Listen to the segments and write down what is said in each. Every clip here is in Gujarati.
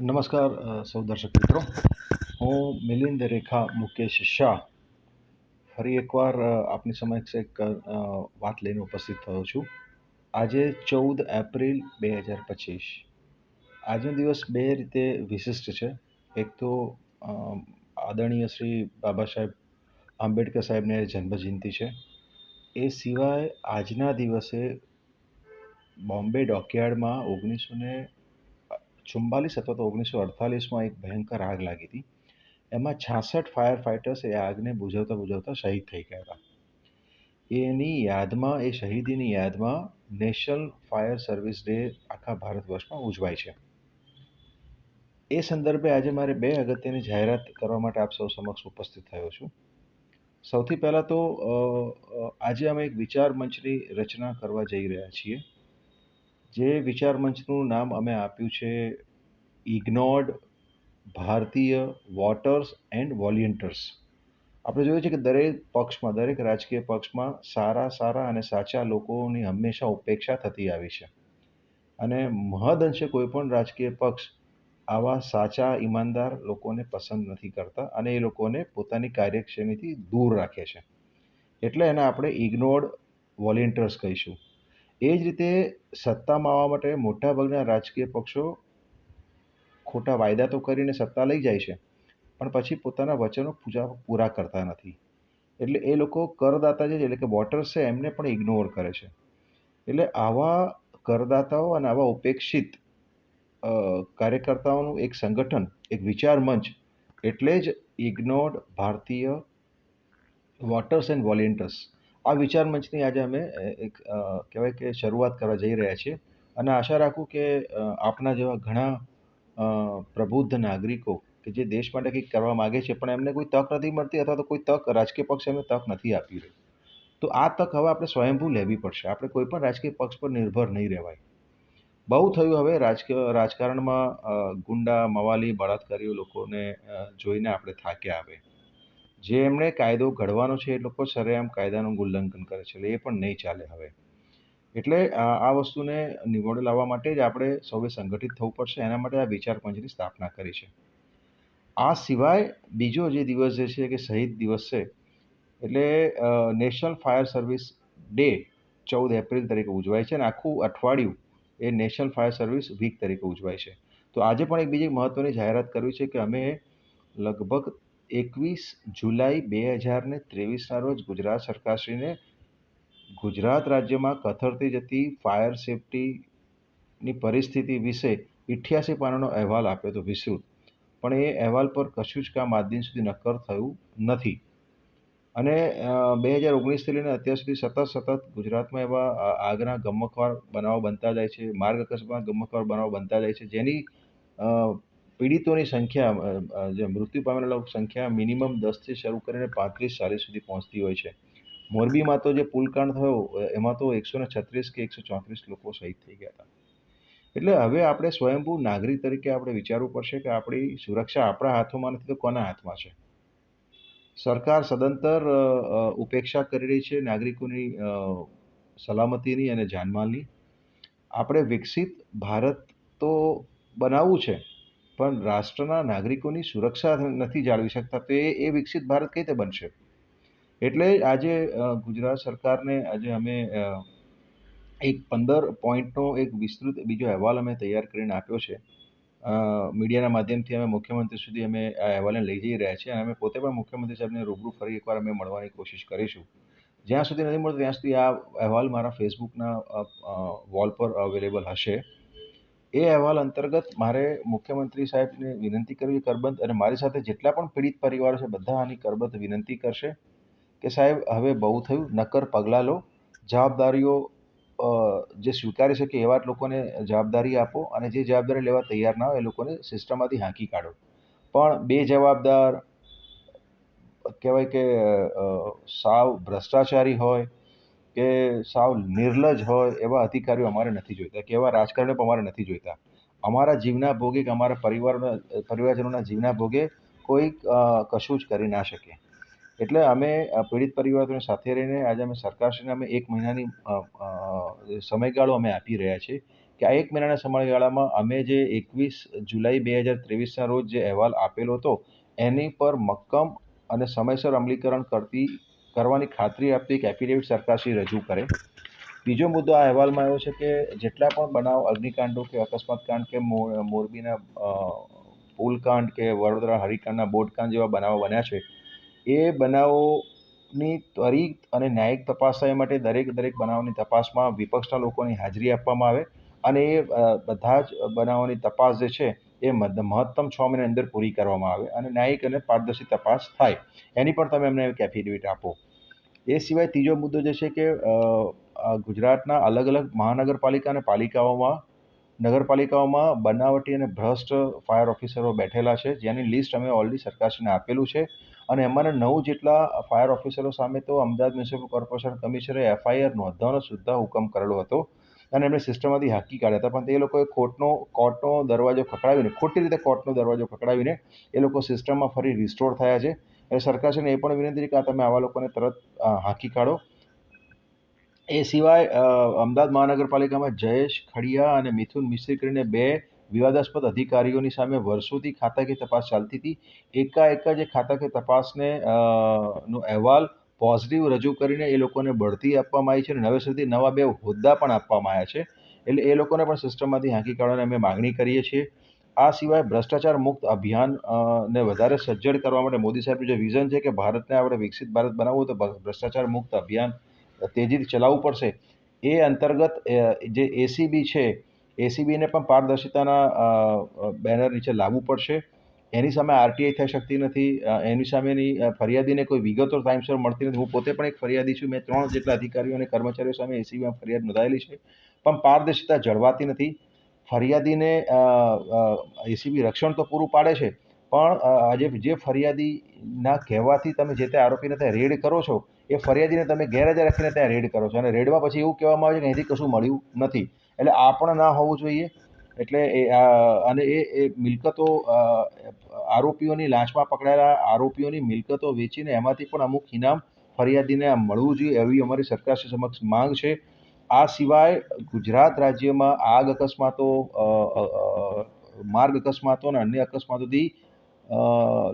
નમસ્કાર સૌ દર્શક મિત્રો. હું મિલિંદ રેખા મુકેશ શાહ ફરી એકવાર આપની સમક્ષ એક વાત લઈને ઉપસ્થિત થયો છું. આજે 14 એપ્રિલ 2025. આજનો દિવસ બે રીતે વિશિષ્ટ છે. એક તો અ, આદરણીય શ્રી બાબા સાહેબ આંબેડકર સાહેબની જન્મજયંતિ છે. એ સિવાય આજના દિવસે બોમ્બે ડોકયાર્ડમાં 1944 અથવા તો 1948માં એક ભયંકર આગ લાગી હતી. એમાં 66 ફાયર ફાઇટર્સ એ આગને બુઝાવતા બુઝાવતા શહીદ થઈ ગયા હતા. એની યાદમાં, એ શહીદીની યાદમાં નેશનલ ફાયર સર્વિસ ડે આખા ભારત વર્ષમાં ઉજવાય છે. એ સંદર્ભે આજે મારે બે અગત્યની જાહેરાત કરવા માટે આપ સૌ સમક્ષ ઉપસ્થિત થયો છું. સૌથી પહેલાં તો આજે અમે એક વિચાર મંચની રચના કરવા જઈ રહ્યા છીએ. જે વિચાર મંચનું નામ અમે આપ્યું છે ઇગ્નોર્ડ ભારતીય વોટર્સ એન્ડ વોલિયન્ટર્સ. આપણે જોયું છે કે દરેક પક્ષમાં, દરેક રાજકીય પક્ષમાં સારા અને સાચા લોકોની હંમેશા ઉપેક્ષા થતી આવી છે. અને મહદઅંશે કોઈ પણ રાજકીય પક્ષ આવા સાચા ઈમાનદાર લોકોને પસંદ નથી કરતા અને એ લોકોને પોતાની કાર્યક્ષેત્રથી દૂર રાખે છે. એટલે એને આપણે ઇગ્નોર્ડ વોલિયન્ટર્સ કહીશું. એ જ રીતે સત્તામાં આવવા માટે મોટાભાગના રાજકીય પક્ષો ખોટા વાયદા તો કરીને સત્તા લઈ જાય છે, પણ પછી પોતાના વચનો પૂરા કરતા નથી. એટલે એ લોકો કરદાતા જે છે, એટલે કે વોટર્સ છે, એમને પણ ઇગ્નોર કરે છે. એટલે આવા કરદાતાઓ અને આવા ઉપેક્ષિત કાર્યકર્તાઓનું એક સંગઠન, એક વિચાર મંચ, એટલે જ ઇગ્નોર્ડ ભારતીય વોટર્સ એન્ડ વોલિયન્ટર્સ. આ વિચાર મંચની આજે અમે એક કહેવાય કે શરૂઆત કરવા જઈ રહ્યા છીએ. અને આશા રાખું કે આપના જેવા ઘણા પ્રબુદ્ધ નાગરિકો કે જે દેશ માટે કંઈક કરવા માગે છે, પણ એમને કોઈ તક નથી મળતી અથવા તો કોઈ તક રાજકીય પક્ષ એમને તક નથી આપી રહ્યું. તો આ તક હવે આપણે સ્વયંભૂ લેવી પડશે. આપણે કોઈ પણ રાજકીય પક્ષ પર નિર્ભર નહીં રહેવાય. બહુ થયું હવે રાજકારણમાં ગુંડા, મવાલી, બળાત્કારીઓ લોકોને જોઈને આપણે થાક્યા હવે. જે એમણે કાયદો ઘડવાનો છે, એ લોકો સરેઆમ કાયદાનું ઉલ્લંઘન કરે છે. એટલે એ પણ નહીં ચાલે હવે. એટલે આ વસ્તુને નિવોડે લાવવા માટે જ આપણે સૌએ સંગઠિત થવું પડશે. એના માટે આ વિચાર પંચની સ્થાપના કરી છે. આ સિવાય બીજો જે દિવસ જે છે કે શહીદ દિવસ છે, એટલે national fire service day 14 April તરીકે ઉજવાય છે અને આખું અઠવાડિયું એ નેશનલ ફાયર સર્વિસ વીક તરીકે ઉજવાય છે. તો આજે પણ એક બીજી મહત્ત્વની જાહેરાત કરવી છે કે અમે લગભગ 21 જુલાઈ 2023ના રોજ ગુજરાત સરકારશ્રીને ગુજરાત રાજ્યમાં કથળતી જતી ફાયર સેફ્ટીની પરિસ્થિતિ વિશે 88 પાનાનો અહેવાલ આપ્યો હતો વિસ્તૃત. પણ એ અહેવાલ પર કશું જ કામ આજ દિન સુધી નક્કર થયું નથી. અને 2019થી લઈને અત્યાર સુધી સતત ગુજરાતમાં એવા આગના ગમખ્વાર બનાવો બનતા જાય છે, માર્ગ અકસ્માતમાં ગમખ્વાર બનાવો બનતા જાય છે, જેની અ, પીડિતોની સંખ્યા, જે મૃત્યુ પામેલા લોકો સંખ્યા મિનિમમ 10થી શરૂ કરીને 35-40 સુધી પહોંચતી હોય છે. મોરબીમાં તો જે પુલકાંડ થયો એમાં તો 136 કે 134 લોકો શહીદ થઈ ગયા હતા. એટલે હવે આપણે સ્વયંભૂ નાગરિક તરીકે આપણે વિચારવું પડશે કે આપણી સુરક્ષા આપણા હાથોમાં નથી તો કોના હાથમાં છે. સરકાર સદંતર ઉપેક્ષા કરી રહી છે નાગરિકોની સલામતીની અને જાનમાલની. આપણે વિકસિત ભારત તો બનાવવું છે, પણ રાષ્ટ્રના નાગરિકોની સુરક્ષા નથી જાળવી શકતા, તો એ વિકસિત ભારત કઈ રીતે બનશે? એટલે આજે ગુજરાત સરકારને આજે અમે એક 15 પોઈન્ટનો એક વિસ્તૃત બીજો અહેવાલ અમે તૈયાર કરીને આપ્યો છે. મીડિયાના માધ્યમથી અમે મુખ્યમંત્રી સુધી અમે આ અહેવાલને લઈ જઈ રહ્યા છીએ અને અમે પોતે પણ મુખ્યમંત્રી સાહેબને રૂબરૂ ફરી એકવાર અમે મળવાની કોશિશ કરીશું. જ્યાં સુધી નથી મળતો ત્યાં સુધી આ અહેવાલ મારા ફેસબુકના વોલ પર અવેલેબલ હશે. એ અહેવાલ અંતર્ગત મારે મુખ્યમંત્રી સાહેબને વિનંતી કરવી કરબદ્ધ, અને મારી સાથે જેટલા પણ પીડિત પરિવારો છે બધા આની કરબદ્ધ વિનંતી કરશે કે સાહેબ હવે બહુ થયું, નક્કર પગલાં લો. જવાબદારીઓ જે સ્વીકારી શકે એવા જ લોકોને જવાબદારી આપો અને જે જવાબદારી લેવા તૈયાર ના હોય એ લોકોને સિસ્ટમમાંથી હાંકી કાઢો. પણ બેજવાબદાર, કહેવાય કે સાવ ભ્રષ્ટાચારી હોય કે સાવ નિર્લજ્જ હોય એવા અધિકારીઓ અમારે નથી જોઈતા, કે એવા રાજકારણીઓ પણ અમારે નથી જોઈતા. અમારા જીવના ભોગે કે અમારા પરિવારજનોના જીવના ભોગે કોઈ કશું જ કરી ના શકે. એટલે અમે પીડિત પરિવારોની સાથે રહીને આજે અમે સરકારશ્રીને અમે 1 મહિનાની સમયગાળો અમે આપી રહ્યા છીએ કે આ 1 મહિનાના સમયગાળામાં અમે જે 21 જુલાઈ 2023ના રોજ જે અહેવાલ આપેલો હતો, એની પર મક્કમ અને સમયસર અમલીકરણ કરવાની ખાતરી આપતી એક એફિડેવિટ સરકારશ્રી રજૂ કરે. બીજો મુદ્દો આ અહેવાલમાં આવ્યો છે કે જેટલા પણ બનાવ અગ્નિકાંડો કે અકસ્માત કાંડ કે મોરબીના પુલકાંડ કે વડોદરા હરિકાંડના બોટકાંડ જેવા બનાવો બન્યા છે, એ બનાવોની ત્વરિત અને ન્યાયિક તપાસ થાય માટે દરેક બનાવની તપાસમાં વિપક્ષના લોકોની હાજરી આપવામાં આવે અને એ બધા જ બનાવોની તપાસ જે છે એ મહત્તમ 6 મહિનાની અંદર પૂરી કરવામાં આવે અને ન્યાયિક અને પારદર્શી તપાસ થાય. એની પણ તમે અમને એક એફિડેવિટ આપો. એ સિવાય ત્રીજો મુદ્દો જે છે કે ગુજરાતના અલગ-અલગ મહાનગરપાલિકા અને નગરપાલિકાઓમાં બનાવટી અને ભ્રષ્ટ ફાયર ઓફિસરો બેઠેલા છે, જેની લિસ્ટ અમે ઓલરેડી સરકારશ્રીને આપેલું છે અને એમાંના 9 જેટલા ફાયર ઓફિસરો સામે તો અમદાવાદ મ્યુનિસિપલ કોર્પોરેશન કમિશનરે એફઆઈઆર નોંધવાનો સુદ્ધા હુકમ કરેલો હતો અને એમણે સિસ્ટમમાંથી હાંકી કાઢ્યા હતા. પણ તે લોકોએ કોર્ટનો દરવાજો ખખડાવીને, ખોટી રીતે કોર્ટનો દરવાજો ખખડાવીને એ લોકો સિસ્ટમમાં ફરી રિસ્ટોર થયા છે. એટલે સરકારશ્રીને એ પણ વિનંતી છે કે તમે આવા લોકોને તરત હાંકી કાઢો. એ સિવાય અમદાવાદ મહાનગરપાલિકામાં જયેશ ખડિયા અને મિથુન મિસ્ત્રી કરીને 2 વિવાદાસ્પદ અધિકારીઓની સામે વર્ષોથી ખાતાકીય તપાસ ચાલતી હતી. એકાએક જ એ ખાતાકીય તપાસને નો અહેવાલ પોઝિટિવ રજૂ કરીને એ લોકોને બઢતી આપવામાં આવી છે અને નવેસરથી નવા 2 હોદ્દા પણ આપવામાં આવ્યા છે. એટલે એ લોકોને પણ સિસ્ટમમાંથી હાંકી કાઢવાની અમે માગણી કરીએ છીએ. આ સિવાય ભ્રષ્ટાચાર મુક્ત અભિયાન ને વધારે સજ્જડ કરવા માટે મોદી સાહેબનું જે વિઝન છે કે ભારતને આપણે વિકસિત ભારત બનાવવું તો ભ્રષ્ટાચાર મુક્ત અભિયાન તેજીથી ચલાવવું પડશે. એ અંતર્ગત જે એસીબી છે, એસીબીને પણ પારદર્શિતાના બેનર નીચે લાવવું પડશે. એની સામે આરટીઆઈ થઈ શકતી નથી. એની સામેની ફરિયાદીને કોઈ વિગતો ટાઈમસર મળતી નથી. હું પોતે પણ એક ફરિયાદી છું. મેં 3 જેટલા અધિકારીઓ અને કર્મચારીઓ સામે એસીબીમાં ફરિયાદ નોંધાયેલી છે, પણ પારદર્શિતા જળવાતી નથી. ફરિયાદીને એસીબી રક્ષણ તો પૂરું પાડે છે, પણ આજે જે ફરિયાદીના કહેવાથી તમે જે તે આરોપીને ત્યાં રેડ કરો છો, એ ફરિયાદીને તમે ગેરહાજર રાખીને ત્યાં રેડ કરો છો અને રેડમાં પછી એવું કહેવામાં આવે છે કે અહીંથી કશું મળ્યું નથી. એટલે આ પણ ના હોવું જોઈએ. એટલે અને એ મિલકતો આરોપીઓની લાંચમાં પકડાયેલા આરોપીઓની મિલકતો વેચીને એમાંથી પણ અમુક ઇનામ ફરિયાદીને મળવું જોઈએ, એવી અમારી સરકારશ્રી સમક્ષ માંગ છે. આ સિવાય ગુજરાત રાજ્યમાં આગ અકસ્માતો, માર્ગ અકસ્માતો અને અન્ય અકસ્માતોથી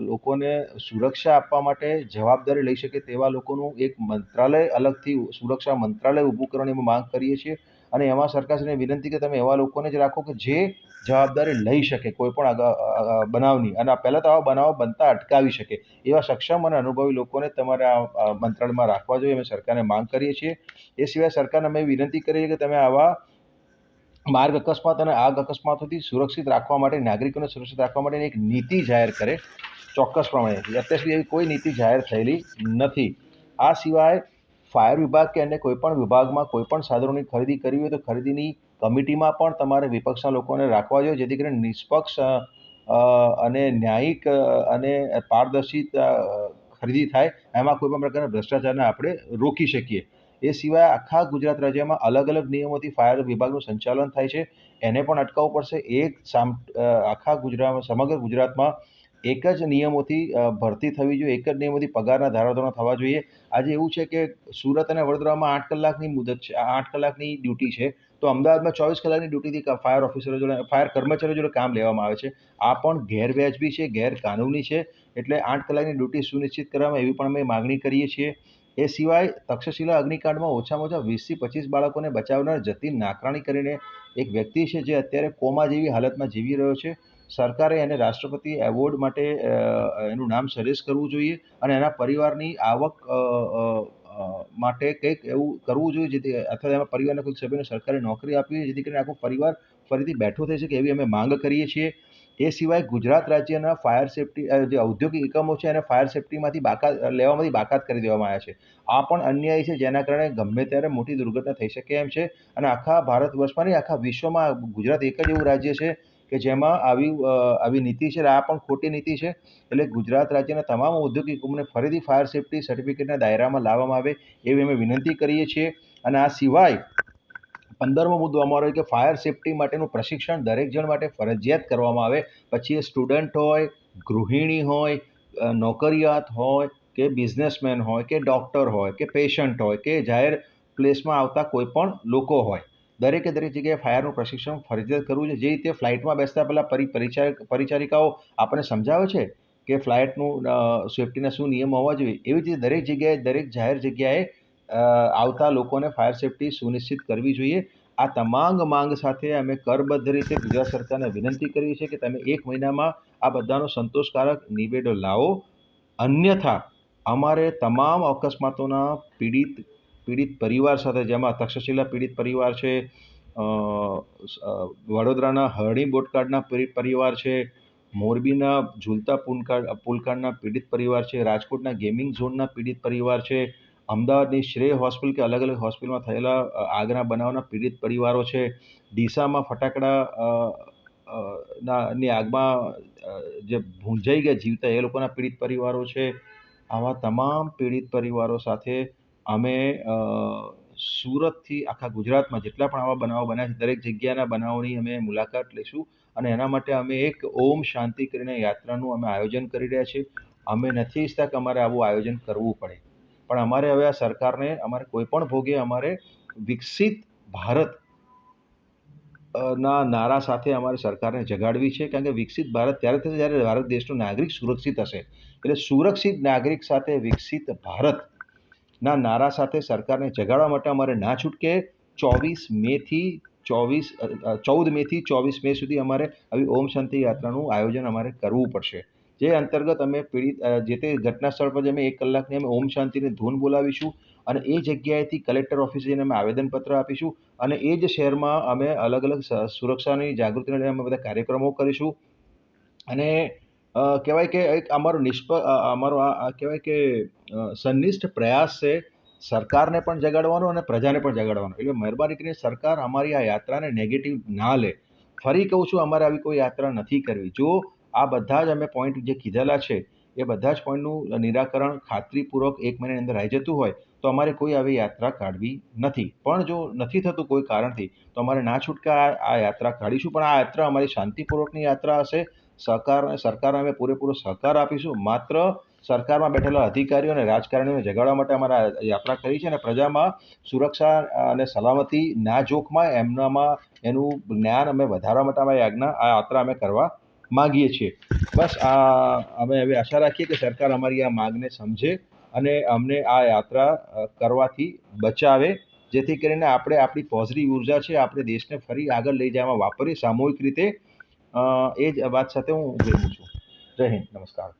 લોકોને સુરક્ષા આપવા માટે જવાબદારી લઈ શકે તેવા લોકોનું એક મંત્રાલય, અલગથી સુરક્ષા મંત્રાલય ઊભું કરવાની અમે માંગ કરીએ છીએ અને એમાં સરકારશ્રીને વિનંતી કે તમે એવા લોકોને જ રાખો કે જે જવાબદારી લઈ શકે કોઈ પણ બનાવની અને પહેલાં તો આવા બનાવો બનતા અટકાવી શકે એવા સક્ષમ અને અનુભવી લોકોને તમારે આ મંત્રાલયમાં રાખવા જોઈએ. અમે સરકારને માંગ કરીએ છીએ. એ સિવાય સરકારને અમે વિનંતી કરીએ છીએ કે તમે આવા માર્ગ અકસ્માત અને આગ અકસ્માતોથી સુરક્ષિત રાખવા માટે, નાગરિકોને સુરક્ષિત રાખવા માટેની એક નીતિ જાહેર કરે ચોક્કસ પ્રમાણે. અત્યાર સુધી એવી કોઈ નીતિ જાહેર થયેલી નથી. આ સિવાય ફાયર વિભાગ કે અન્ય કોઈપણ વિભાગમાં કોઈપણ સાધનોની ખરીદી કરવી હોય તો ખરીદીની કમિટીમાં પણ તમારે વિપક્ષના લોકોને રાખવા જોઈએ, જેથી કરીને નિષ્પક્ષ અને ન્યાયિક અને પારદર્શિત ખરીદી થાય. એમાં કોઈપણ પ્રકારના ભ્રષ્ટાચારને આપણે રોકી શકીએ. એ સિવાય આખા ગુજરાત રાજ્યમાં અલગ-અલગ નિયમોથી ફાયર વિભાગનું સંચાલન થાય છે. એને પણ અટકાવવું પડશે. આખા ગુજરાતમાં, સમગ્ર ગુજરાતમાં એક જ નિયમોથી ભરતી થવી જોઈએ, એક જ નિયમોથી પગારના ધારાધોરણો થવા જોઈએ. આજે એવું છે કે સુરત અને વડોદરામાં 8 કલાકની મુદત છે, 8 કલાકની ડ્યુટી છે, તો અમદાવાદમાં 24 કલાકની ડ્યુટીથી ફાયર ઓફિસરો જોડે, ફાયર કર્મચારીઓ જોડે કામ લેવામાં આવે છે. આ પણ ગેરવ્યાજબી છે, ગેરકાનૂની છે. એટલે 8 કલાકની ડ્યુટી સુનિશ્ચિત કરવામાં એવી પણ અમે માગણી કરીએ છીએ. એ સિવાય તક્ષશિલા અગ્નિકાંડમાં ઓછામાં ઓછા 20 થી 25 બાળકોને બચાવનાર જતીન નાકરાણી કરીને એક વ્યક્તિ છે, જે અત્યારે કોમા જેવી હાલતમાં જીવી રહ્યો છે. સરકારે એને રાષ્ટ્રપતિ એવોર્ડ માટે એનું નામ સજેસ્ટ કરવું જોઈએ અને એના પરિવારની આવક માટે કંઈક એવું કરવું જોઈએ, જેથી અથવા એના પરિવારના કોઈક સભ્યને સરકારી નોકરી આપવી જોઈએ, જેથી કરીને આખો પરિવાર ફરીથી બેઠો થઈ શકે, એવી અમે માંગ કરીએ છીએ. એ સિવાય ગુજરાત રાજ્યના ફાયર સેફ્ટી જે ઔદ્યોગિક એકમો છે એને ફાયર સેફ્ટીમાંથી બાકાત કરી દેવામાં આવ્યા છે. આ પણ અન્યાય છે, જેના કારણે ગમે ત્યારે મોટી દુર્ઘટના થઈ શકે એમ છે અને આખા ભારત વર્ષમાં નહીં, આખા વિશ્વમાં ગુજરાત એક જ એવું રાજ્ય છે કે જેમાં આવી નીતિ છે. આ પણ ખોટી નીતિ છે. એટલે ગુજરાત રાજ્યના તમામ ઔદ્યોગિક એકમોને ફરીથી ફાયર સેફ્ટી સર્ટિફિકેટના દાયરામાં લાવવામાં આવે એવી અમે વિનંતી કરીએ છીએ. અને આ સિવાય 15મો મુદ્દો અમારો કે ફાયર સેફ્ટી માટેનું પ્રશિક્ષણ દરેક જણ માટે ફરજિયાત કરવામાં આવે. પછી એ સ્ટુડન્ટ હોય, ગૃહિણી હોય, નોકરિયાત હોય કે બિઝનેસમેન હોય કે ડૉક્ટર હોય કે પેશન્ટ હોય કે જાહેર પ્લેસમાં આવતા કોઈ પણ લોકો હોય, દરેકે દરેક જગ્યાએ ફાયરનું પ્રશિક્ષણ ફરજિયાત કરવું છે. જે રીતે ફ્લાઇટમાં બેસતા પહેલાં પરિચારિકાઓ આપણને સમજાવે છે કે ફ્લાઇટનું સેફ્ટીના શું નિયમો હોવા જોઈએ, એવી જ રીતે દરેક જગ્યાએ, દરેક જાહેર જગ્યાએ આવતા લોકોને ફાયર સેફ્ટી સુનિશ્ચિત કરવી જોઈએ. આ તમામ માંગ સાથે અમે કરબદ્ધ રીતે ગુજરાત સરકારને વિનંતી કરીએ છીએ કે તમે 1 મહિનામાં આ બધાનો સંતોષકારક નિવેડો લાવો. અન્યથા અમારે તમામ અકસ્માતોના પીડિત પરિવાર સાથે, જેમાં તક્ષશિલા પીડિત પરિવાર છે, વડોદરાના હરણી બોટકાડના પીડિત પરિવાર છે, મોરબીના ઝૂલતા પુલકાડના પીડિત પરિવાર છે, રાજકોટના ગેમિંગ ઝોનના પીડિત પરિવાર છે, અમદાવાદની શ્રેય હોસ્પિટલ કે અલગ અલગ હોસ્પિટલમાં થયેલા આગના બનાવના પીડિત પરિવારો છે, ડીસામાં ફટાકડા ની આગમાં જે ભૂંજાઈ ગયા જીવતા એ લોકોના પીડિત પરિવારો છે. આવા તમામ પીડિત પરિવારો સાથે અમે સુરતથી આખા ગુજરાતમાં જેટલા પણ આવા બનાવો બન્યા છે, દરેક જગ્યાના બનાવોની અમે મુલાકાત લઈશું અને એના માટે અમે એક ઓમ શાંતિ કરીને યાત્રાનું અમે આયોજન કરી રહ્યા છીએ. અમે નથી ઈચ્છતા કે અમારે આવું આયોજન કરવું પડે, પણ અમારે હવે આ સરકારને અમારે કોઈ પણ ભોગે અમારે વિકસિત ભારત ના નારા સાથે અમારી સરકારને જગાડવી છે. કારણ કે વિકસિત ભારત ત્યારે થશે જ્યારે ભારત દેશનો નાગરિક સુરક્ષિત હશે. એટલે સુરક્ષિત નાગરિક સાથે વિકસિત ભારતના નારા સાથે સરકારને જગાડવા માટે અમારે ના છૂટકે 14 મેથી 24 મે સુધી અમારે આવી ઓમ શાંતિ યાત્રાનું આયોજન અમારે કરવું પડશે. જે અંતર્ગત અમે જે તે ઘટના સ્થળ પર અમે 1 કલાકની અમે ઓમ શાંતિની ધૂન બોલાવીશું અને એ જગ્યાએથી કલેક્ટર ઓફિસે જઈને અમે આવેદનપત્ર આપીશું અને એ જ શહેરમાં અમે અલગ અલગ સુરક્ષાની જાગૃતિને લઈને અમે બધા કાર્યક્રમો કરીશું. અને કહેવાય કે એક અમારો આ કહેવાય કે સંનિષ્ઠ પ્રયાસ છે સરકારને પણ જગાડવાનો અને પ્રજાને પણ જગાડવાનો. એટલે મહેરબાની કરીને સરકાર અમારી આ યાત્રાને નેગેટિવ ના લે. ફરી કહું છું, અમારે આવી કોઈ યાત્રા નથી કરવી. જો આ બધા જ અમે પોઈન્ટ જે કીધેલા છે એ બધા જ પોઈન્ટનું નિરાકરણ ખાતરીપૂર્વક 1 મહિનાની અંદર આવી જતું હોય તો અમારે કોઈ આવી યાત્રા કાઢવી નથી. પણ જો નથી થતું કોઈ કારણથી તો અમારે ના છૂટકે આ યાત્રા કાઢીશું. પણ આ યાત્રા અમારી શાંતિપૂર્વકની યાત્રા હશે. સરકારને અમે પૂરેપૂરો સહકાર આપીશું. માત્ર સરકારમાં બેઠેલા અધિકારીઓ અને રાજકારણીઓને જગાડવા માટે અમારે આ યાત્રા કરી છે અને પ્રજામાં સુરક્ષા અને સલામતી ના જોખમાય એમનામાં એનું જ્ઞાન અમે વધારવા માટે આ યાત્રા અમે કરવા માંગીએ છીએ. બસ અમે હવે આશા રાખીએ કે સરકાર અમારી આ માંગને સમજે અને અમને આ યાત્રા કરવાથી બચાવે, જેથી કરીને આપણે આપણી પોઝિટિવ ઉર્જા છે આપણે દેશને ફરી આગળ લઈ જવામાં વાપરીએ સામૂહિક રીતે. એ જ વાત સાથે હું વિરમું છું. જય હિન્દ, નમસ્કાર.